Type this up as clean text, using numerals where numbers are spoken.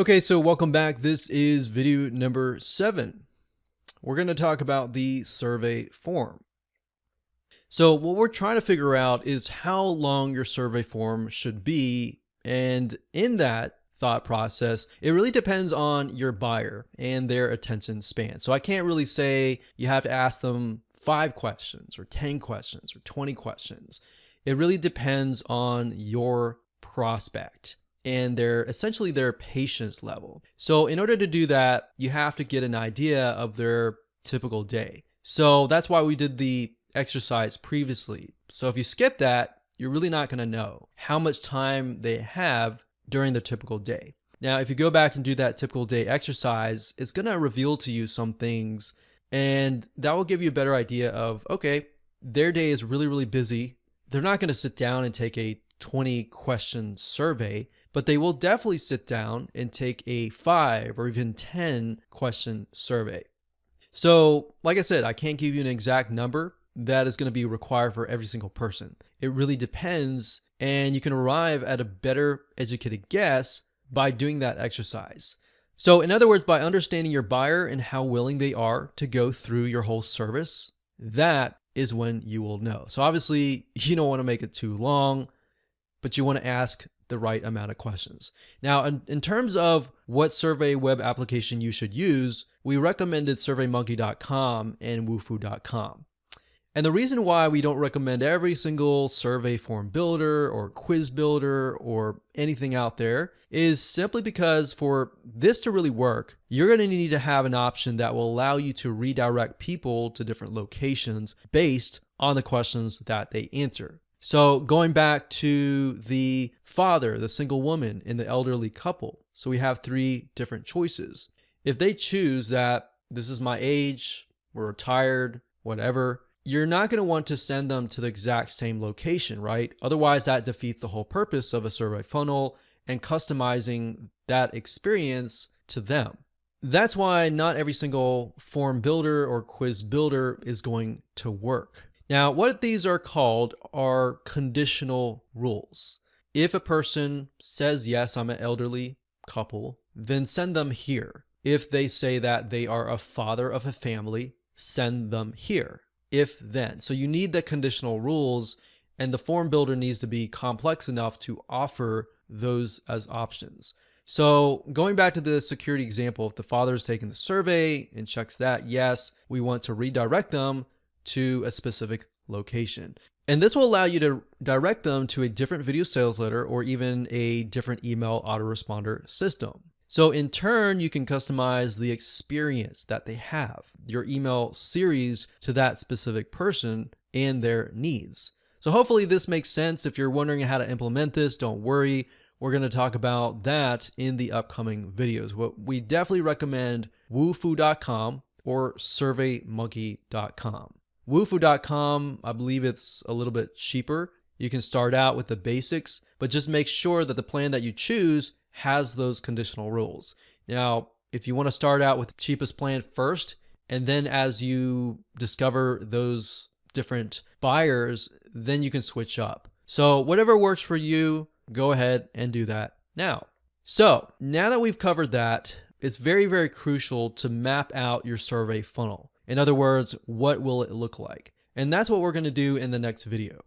Okay, so welcome back. This is video number 7. We're going to talk about the survey form. So what we're trying to figure out is how long your survey form should be. And in that thought process, it really depends on your buyer and their attention span. So I can't really say you have to ask them 5 questions or 10 questions or 20 questions. It really depends on your prospect and essentially their patience level. So in order to do that, you have to get an idea of their typical day. So that's why we did the exercise previously. So if you skip that, you're really not going to know how much time they have during their typical day. Now, if you go back and do that typical day exercise, it's going to reveal to you some things, and that will give you a better idea of, okay, their day is really, really busy. They're not going to sit down and take a 20 question survey, but they will definitely sit down and take a 5 or even 10 question survey. So, like I said, I can't give you an exact number that is going to be required for every single person. It really depends, and you can arrive at a better educated guess by doing that exercise. So, in other words, by understanding your buyer and how willing they are to go through your whole service, that is when you will know. So obviously, you don't want to make it too long, but you want to ask the right amount of questions. Now, in terms of what survey web application you should use, we recommended SurveyMonkey.com and Wufoo.com. And the reason why we don't recommend every single survey form builder or quiz builder or anything out there is simply because for this to really work, you're going to need to have an option that will allow you to redirect people to different locations based on the questions that they answer. So going back to the father, the single woman, and the elderly couple. So we have 3 different choices. If they choose that this is my age, we're retired, whatever, you're not going to want to send them to the exact same location, right? Otherwise, that defeats the whole purpose of a survey funnel and customizing that experience to them. That's why not every single form builder or quiz builder is going to work. Now, what these are called are conditional rules. If a person says, yes, I'm an elderly couple, then send them here. If they say that they are a father of a family, send them here. If then. So you need the conditional rules, and the form builder needs to be complex enough to offer those as options. So going back to the security example, if the father is taking the survey and checks that, yes, we want to redirect them to a specific location. And this will allow you to direct them to a different video sales letter or even a different email autoresponder system. So in turn, you can customize the experience that they have, your email series to that specific person and their needs. So hopefully this makes sense. If you're wondering how to implement this, don't worry. We're going to talk about that in the upcoming videos. What we definitely recommend Wufoo.com or SurveyMonkey.com. Wufoo.com, I believe it's a little bit cheaper. You can start out with the basics, but just make sure that the plan that you choose has those conditional rules. Now, if you want to start out with the cheapest plan first, and then as you discover those different buyers, then you can switch up. So whatever works for you, go ahead and do that now. So now that we've covered that, it's very, very crucial to map out your survey funnel. In other words, what will it look like? And that's what we're going to do in the next video.